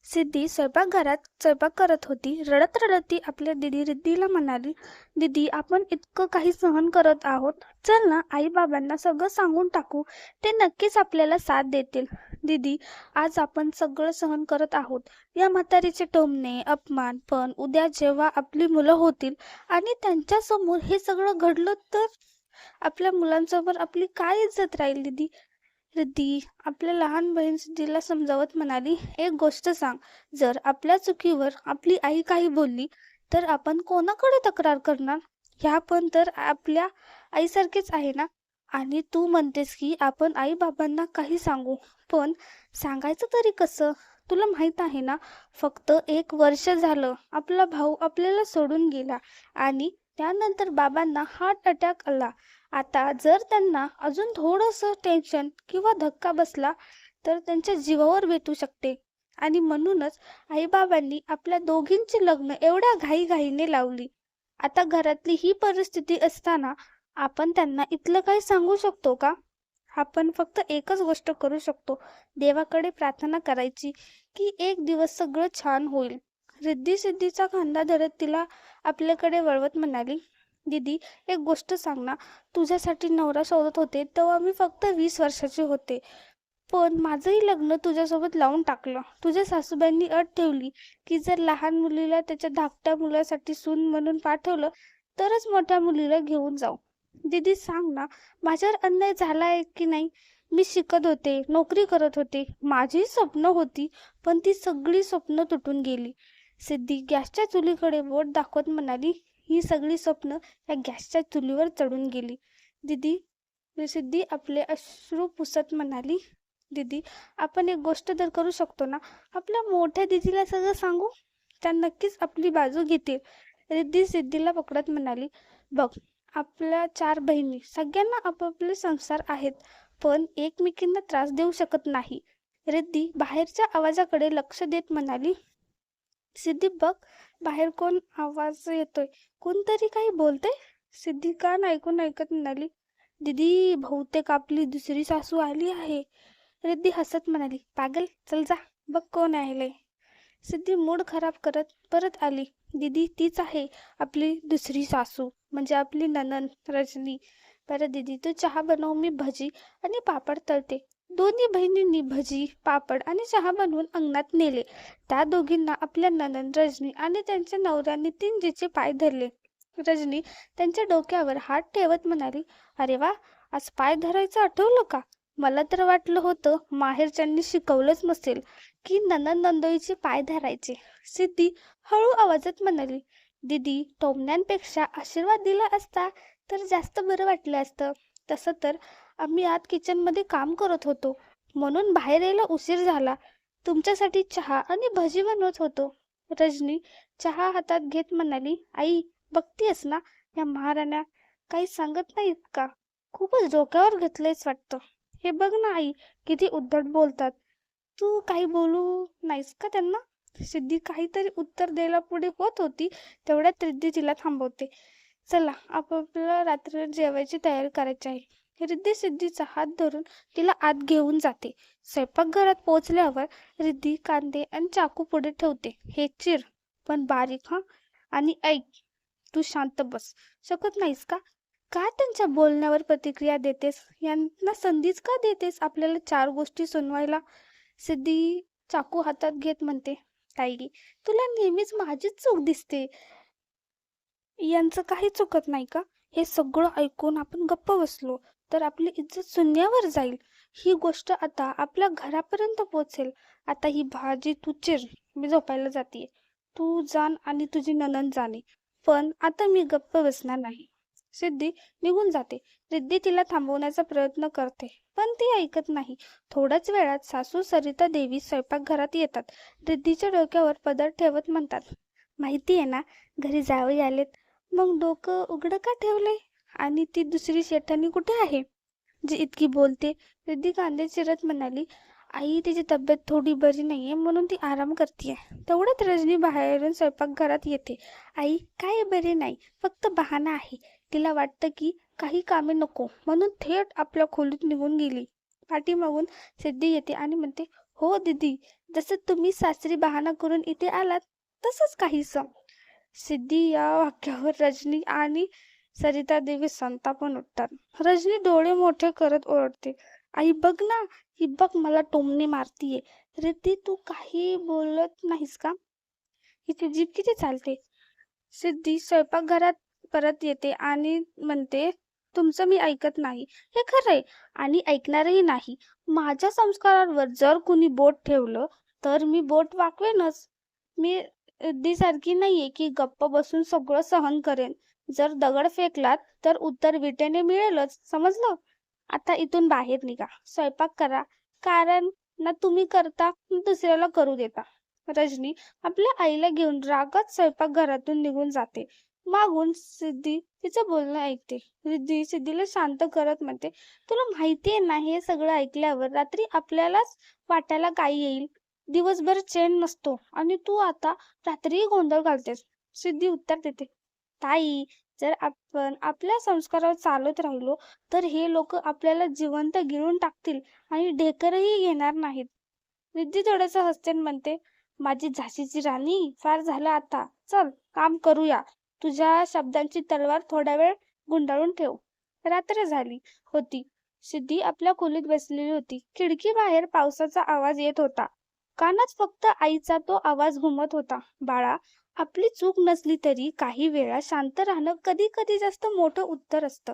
सिद्धी स्वयंपाकघरात स्वयंपाक करत होती. रडत रडत ती आपल्या दीदी रिद्धीला म्हणाली, दीदी आपण इतकं काही सहन करत आहोत, चल ना आई बाबांना सगळं सांगून टाकू, ते नक्कीच आपल्याला साथ देतील. दीदी, आज आपण सगळं सहन करत आहोत, या म्हातारीचे टोमणे अपमान, पण उद्या जेव्हा आपली मुलं होतील आणि त्यांच्यासमोर हे सगळं घडलं तर आपल्या मुलांसमोर आपली काय इज्जत राहील दीदी. रिद्धी आपल्या लहान बहीण सिद्धीला समजावत म्हणाली, एक गोष्ट सांग, जर आपल्या चुकीवर आपली आई काही बोलली तर आपण कोणाकडे तक्रार करणार? ह्या पण तर आपल्या आईसारखेच आहे ना. आणि तू म्हणतेस की आपण आई बाबांना काही सांगू, पण सांगायचं तरी कसं? तुला माहित आहे ना, फक्त 1 वर्ष झालं आपला भाऊ आपल्याला सोडून गेला आणि त्यानंतर बाबांना हार्ट अटॅक आला. आता जर त्यांना अजून थोडंसं टेन्शन किंवा धक्का बसला तर त्यांच्या जीवावर बेतू शकते. आणि म्हणूनच आईबाबांनी आपल्या दोघींची लग्न एवढ्या घाईघाईने लावली. आता घरातली ही परिस्थिती असताना आपण त्यांना इथलं काही सांगू शकतो का? आपण फक्त एकच गोष्ट करू शकतो, देवाकडे प्रार्थना करायची की एक दिवस सगळं छान होईल. रिद्धी सिद्धीचा खांदा धरत तिला आपल्याकडे वळवत म्हणाली, दीदी एक गोष्ट सांग ना, तुझ्यासाठी नवरा शोधत होते तेव्हा मी फक्त 20 वर्षाचे होते, पण माझंही लग्न तुझ्यासोबत लावून टाकलं. तुझ्या सासूबाईंनी अट ठेवली की जर लहान मुलीला त्याच्या धाकट्या मुलासाठी सून म्हणून पाठवलं तरच मोठ्या मुलीला घेऊन जाऊ. दीदी सांग ना, माझ्यावर अन्याय झालाय की नाही? मी शिकत होते, नोकरी करत होते, माझी स्वप्न होती, पण ती सगळी स्वप्न तुटून गेली. सिद्धी गॅसच्या चुलीकडे बोट दाखवत म्हणाली, ही सगळी स्वप्न या गॅसच्या चुलीवर चढून गेली. दीदी सिद्धी आपले अश्रू पुसत म्हणाली, दीदी आपण एक गोष्ट तर करू शकतो ना, आपल्या मोठ्या दीदीला सगळं सांगू, त्या नक्कीच आपली बाजू घेतील. रिद्धी सिद्धीला पकडत म्हणाली, बघ, आपल्या 4 बहिणी, सगळ्यांना आपापले संसार आहेत, पण एकमेकींना त्रास देऊ शकत नाही. रिद्धी बाहेरच्या आवाजाकडे लक्ष देत म्हणाली, सिद्धी बघ, बाहेर कोण आवाज येतोय, कोणतरी काही बोलते. सिद्धी कान ऐकून ऐकत म्हणाली, दीदी बहुतेक आपली दुसरी सासू आली आहे. रिद्धी हसत म्हणाली, पागल, चल जा, बघ कोण आले. सिद्धी मूड खराब करत परत आली, दीदी तीच आहे आपली दुसरी सासू, म्हणजे आपली नणंद रजनी. बरं दीदी, तू चहा बनव, मी भजी आणि पापड तळते. दोन्ही बहिणींनी भजी पापड आणि चहा बनवून अंगणात नेले. त्या दोघींना आपल्या नणंद रजनी आणि त्यांच्या नवऱ्याने 3Gचे पाय धरले. रजनी त्यांच्या डोक्यावर हात ठेवत म्हणाली, अरे वा, आज पाय धरायचं आठवलं का? मला तर वाटलं होतं माहेरच्यांनी शिकवलंच नसेल की नणंद नंदोईचे पाय धरायचे. सिद्धी हळू आवाजात म्हणाली, दीदी टोमण्यांपेक्षा आशीर्वाद दिला असता तर जास्त बरं वाटलं असतं. तसं तर आम्ही आत किचनमध्ये काम करत होतो, म्हणून बाहेर यायला उशीर झाला. तुमच्यासाठी चहा आणि भजी बनवत होतो. रजनी चहा हातात घेत म्हणाली, आई बघतीयस ना, या महाराण्या काही सांगत नाहीत का? खूपच डोक्यावर घेतलंयच वाटतं. हे बघ ना आई, किती उद्धट बोलतात. तू काही बोलू नाहीस का त्यांना? सिद्धी काहीतरी उत्तर द्यायला पुढे होत होती, तेवढ्यात रिद्धी तिला थांबवते. चला, आपापल्या रात्री जेवायची तयारी करायची आहे. रिद्धी सिद्धीचा हात धरून तिला आत घेऊन जाते. स्वयंपाकघरात पोहोचल्यावर रिद्धी कांदे आणि चाकू पुढे ठेवते. हे चिर, पण बारीक हा. आणि ऐक, तू शांत बस शकत नाहीस का? का त्यांच्या बोलण्यावर प्रतिक्रिया देतेस? यांना संधीच का देतेस आपल्याला 4 गोष्टी सुनवायला? सिद्धी चाकू हातात घेत म्हणते, ताई तुला नेहमीच माझीच चूक दिसते, यांचं काही चुकत नाही का? हे सगळं ऐकून आपण गप्प बसलो तर आपली इज्जत शून्यावर जाईल. ही गोष्ट आता आपल्या घरापर्यंत पोहोचेल. आता ही भाजी तू चिर, मी झोपायला जाते. तू जाण आणि तुझी नणंद जाणे, पण आता मी गप्प बसणार नाही. सिद्धी निघून जाते. रिद्धी तिला थांबवण्याचा प्रयत्न करते, पण ती ऐकत नाही. थोड्याच वेळात सासू सरिता देवी स्वयंपाकघरात येतात. रिद्धीच्या डोक्यावर पदर ठेवत म्हणतात, माहिती आहे ना, घरी जावई आलेत, मग डोकं उघडं का ठेवलंय? आणि ती दुसरी शेठाणी कुठे आहे जी इतकी बोलते? रिद्धी कांदे चिरत म्हणाली, आई तिची तब्येत थोडी बरी नाहीये म्हणून ती आराम करते. तेवढ्यात रजनी बाहेरून स्वयंपाकघरात येते. आई काय बरे नाही, फक्त बहाणा आहे. तिला वाटतं की काही कामे नको म्हणून थेट आपल्या खोलीत निघून गेली. पाठीमागून सिद्धी येते आणि म्हणते, हो दीदी, जसं तुम्ही सासरी बहाणा करून इथे आलात तसंच काहीसं. सिद्धी या वाक्यावर रजनी आणि सरिता देवी संतापून उठतात. रजनी डोळे मोठे करत ओरडते, आई बघ ना, ही बघ मला टोमणे मारतीये. रिद्धी तू काही बोलत नाहीस का? हिची जीभ किती चालते. सिद्धी स्वयंपाकघरात परत येते आणि म्हणते, तुमचं मी ऐकत नाही. हे खरंय आणि ऐकणारही नाही. माझ्या संस्कारांवर जर कुणी बोट ठेवलं तर मी बोट वाकवेनच. मी रिद्धीसारखी नाहीये की गप्प बसून सगळं सहन करेन. जर दगड फेकलात तर उत्तर विटेने मिळेलच, समजलं? आता इथून बाहेर निघा, स्वयंपाक करा, कारण ना तुम्ही करता ना दुसऱ्याला करू देता. रजनी आपल्या आईला घेऊन रागात स्वयंपाकघरातून निघून जाते. मागून सिद्धी तिचं बोलणं ऐकते. रिद्धी सिद्धीला शांत करत म्हणते, तुला माहितीये ना, हे सगळं ऐकल्यावर रात्री आपल्यालाच वाटायला काय येईल. दिवसभर चैन नसतो आणि तू आता रात्रीही गोंधळ घालतेस. सिद्धी उत्तर देते, ताई, जर आपण आपल्या संस्कारावर चालत राहिलो तर हे लोक आपल्याला जिवंत गिळून टाकतील आणि ढेकरही घेणार नाहीत. रिद्धी थोडंसं हसते आणि म्हणते, माझी झाशीची राणी, फार झालं आता, चल काम करूया. तुझ्या शब्दांची तलवार थोडा वेळ गुंडाळून ठेव. रात्र झाली होती. सिद्धी आपल्या खोलीत बसलेली होती. खिडकी बाहेर पावसाचा आवाज येत होता. कानात फक्त आईचा तो आवाज घुमत होता, बाळा, आपली चूक नसली तरी काही वेळा शांत राहणं कधी कधी जास्त मोठं उत्तर असतं.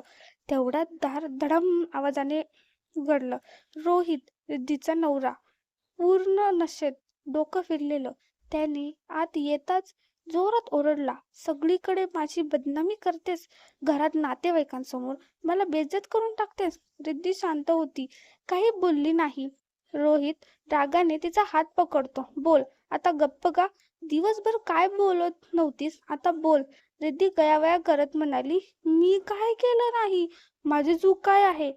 तेवढ्यात दार धडम आवाजाने उघडलं. रोहित, रिद्धीचा नवरा, पूर्ण नशेत, डोकं फिरलेलं, त्याने आत येताच जोरात ओरडला, सगळीकडे माझी बदनामी करतेस, घरात नातेवाईकांसमोर मला बेइज्जत करून टाकतेस. रिद्धी शांत होती, काही बोलली नाही. रोहित रागाने तिचा हात पकडतो, बोल, आता गप्प का? दिवसभर काय बोलत नव्हतीस, आता बोल. रिद्धी गयावया करत म्हणाली, मी काय केलं नाही, माझी चूक काय आहे?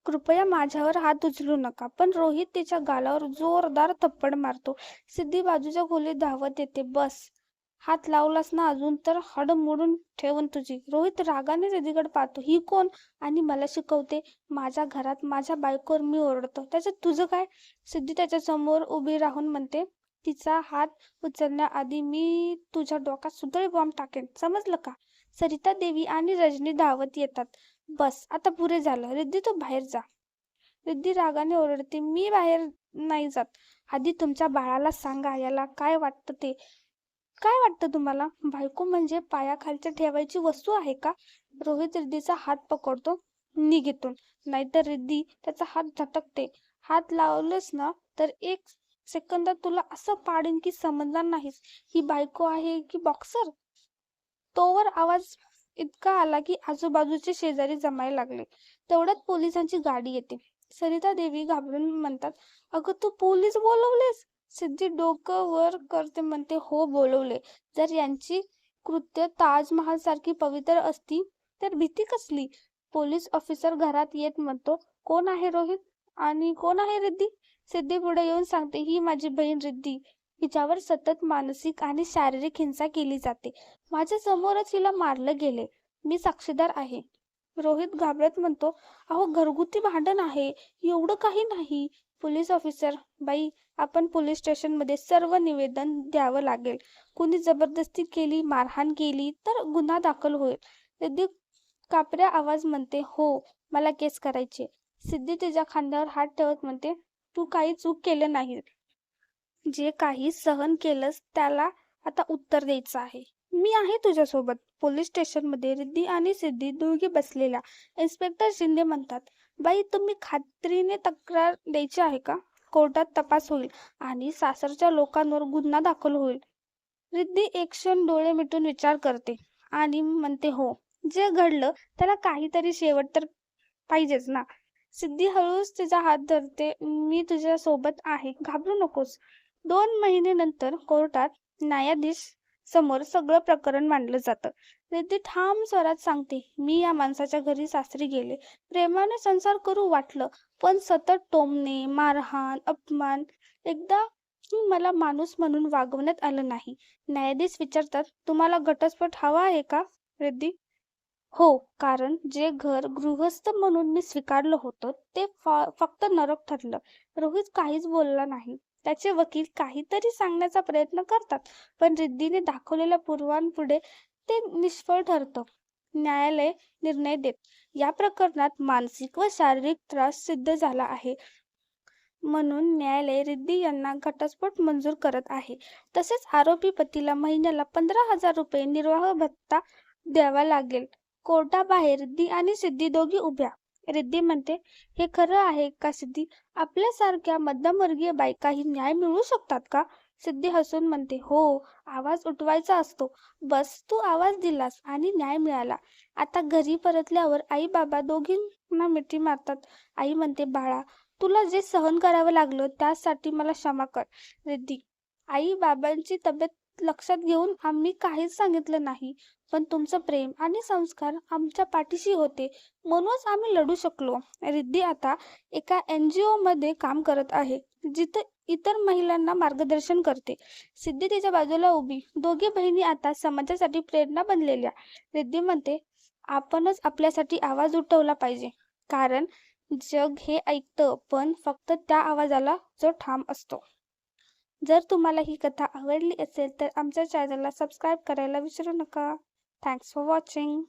कृपया माझ्यावर हात उचलू नका. पण रोहित तिच्या गालावर जोरदार थप्पड मारतो. सिद्धी बाजूच्या खोलीत धावत येते. बस, हात लावलास ना अजून तर हड मोडून ठेवन तुझी. रोहित रागाने सिद्धीकडे पाहतो. ही कोण आणि मला शिकवते? माझ्या घरात माझ्या बायकोवर मी ओरडतो, त्याच्यात तुझं काय? सिद्धी त्याच्या समोर उभी राहून म्हणते, तिचा हात उचलण्याआधी मी तुझ्या डोक्यात सुतळी बॉम्ब टाकेन, समजलं का? सरिता देवी आणि रजनी धावत येतात. बस, आता पुरे झालं. रिद्धी तू बाहेर जा. रिद्धी रागाने ओरडते, मी बाहेर नाही जात. आधी तुमच्या बाळाला सांगा याला काय वाटतं ते. काय वाटतं तुम्हाला? बायको म्हणजे पायाखालच्या ठेवायची वस्तू आहे का? रोहित रिद्धीचा हात पकडतो. निघ इथून, नाहीतर रिद्धी त्याचा हात झटकते. हात लावलंस ना तर एक सेकंदात तुला असं पाडीन की समजणार नाहीस ही बायको आहे की बॉक्सर. तोवर आवाज इतका आला की आजूबाजूचे शेजारी जमायला लागले. तेवढ्यात पोलिसांची गाडी येते. सरिता देवी घाबरून म्हणतात, अगं तू पोलीस बोलवलेस? सिद्धी डोकं वर करते, म्हणते, हो बोलवले. जर यांची कृत्य ताजमहाल सारखी पवित्र असती तर भीती कसली? पोलीस ऑफिसर घरात येत म्हणतो, कोण आहे रोहित आणि कोण आहे रिद्धी? सिद्धी पुढे येऊन सांगते, ही माझी बहीण रिद्धी. हिच्यावर सतत मानसिक आणि शारीरिक हिंसा केली जाते. माझ्या समोरच हिला मारलं गेले. मी साक्षीदार आहे. रोहित घाबरत म्हणतो, अहो घरगुती भांडण आहे, एवढं काही नाही. पोलीस ऑफिसर बाई, आपण पोलीस स्टेशनमध्ये सर्व निवेदन द्यावं लागेल. कुणी जबरदस्ती केली, मारहाण केली तर गुन्हा दाखल होईल. सिद्धी कापऱ्या आवाज म्हणते, हो, मला केस करायची. सिद्धी तिच्या खांद्यावर हात ठेवत म्हणते, तू काही चूक केलं नाही. जे काही सहन केलंस त्याला आता उत्तर द्यायचं आहे. मी आहे तुझ्यासोबत. पोलीस स्टेशनमध्ये रिद्धी आणि सिद्धी दोघी बसलेल्या. इन्स्पेक्टर शिंदे म्हणतात, बाई, तुम्ही खात्रीने तक्रार द्यायची आहे का? कोर्टात तपास होईल आणि सासरच्या लोकांवर गुन्हा दाखल होईल. रिद्धी एक क्षण डोळे मिटून विचार करते आणि म्हणते, हो, जे घडलं त्याला काहीतरी शेवट तर पाहिजेच ना. सिद्धी हळूच तिचा हात धरते, मी तुझ्या सोबत आहे, घाबरू नकोस. 2 महिने नंतर कोर्टात न्यायाधीश समोर सगळं प्रकरण मांडलं जातं. रिद्धी ठाम स्वरात सांगते, मी या माणसाच्या घरी सासरी गेले, प्रेमाने संसार करू वाटलं, पण सतत टोमणे, मारहाण, अपमान, एकदा मला माणूस म्हणून वागवण्यात आलं नाही. न्यायाधीश विचारतात, तुम्हाला घटस्फोट हवा आहे का? रिद्धी, हो, कारण जे घर गृहस्थ म्हणून मी स्वीकारलं होतं ते फक्त नरक ठरलं. रोहित काहीच बोलला नाही. त्याचे वकील काहीतरी सांगण्याचा प्रयत्न करतात, पण रिद्धीने दाखवलेल्या पुराव्यांपुढे ते निष्फळ ठरतं. न्यायालय निर्णय देत. या प्रकरणात मानसिक व शारीरिक त्रास सिद्ध झाला आहे. म्हणून न्यायालय रिद्धी यांना घटस्फोट मंजूर करत आहे. तसेच आरोपी पतीला महिन्याला 15,000 रुपये निर्वाह भत्ता द्यावा लागेल. कोर्टाबाहेर रिद्धी आणि सिद्धी दोघी उभ्या. रिद्धी म्हणते, हे खरं आहे का सिद्धी? आपल्यासारख्या मध्यमवर्गीय बायकाही न्याय मिळवू शकतात का? सिद्धी हसून म्हणते, हो, आवाज उठवायचा असतो. बस तू आवाज दिलास आणि न्याय मिळाला. आता घरी परतल्यावर आई बाबा दोघींना मिठी मारतात. आई म्हणते, बाळा, तुला जे सहन करावं लागलं त्यासाठी मला क्षमा कर. रिद्धी, आई बाबांची तब्येत लक्षात घेऊन आम्ही काहीच सांगितलं नाही, पण तुमचं प्रेम आणि संस्कार आमच्या पाठीशी होते, म्हणूनच आम्ही लढू शकलो. रिद्धी आता एका NGO मध्ये काम करत आहे, जिथे इतर महिलांना मार्गदर्शन करते. सिद्धी तिच्या बाजूला उभी. दोघी बहिणी आता समाजासाठी प्रेरणा बनलेल्या. रिद्धी म्हणते, आपणच आपल्यासाठी आवाज उठवला पाहिजे, कारण जग हे ऐकतं, पण फक्त त्या आवाजाला जो ठाम असतो. जर तुम्हाला ही कथा आवडली असेल तर आमच्या चॅनलला सबस्क्राईब करायला विसरू नका. Thanks for watching.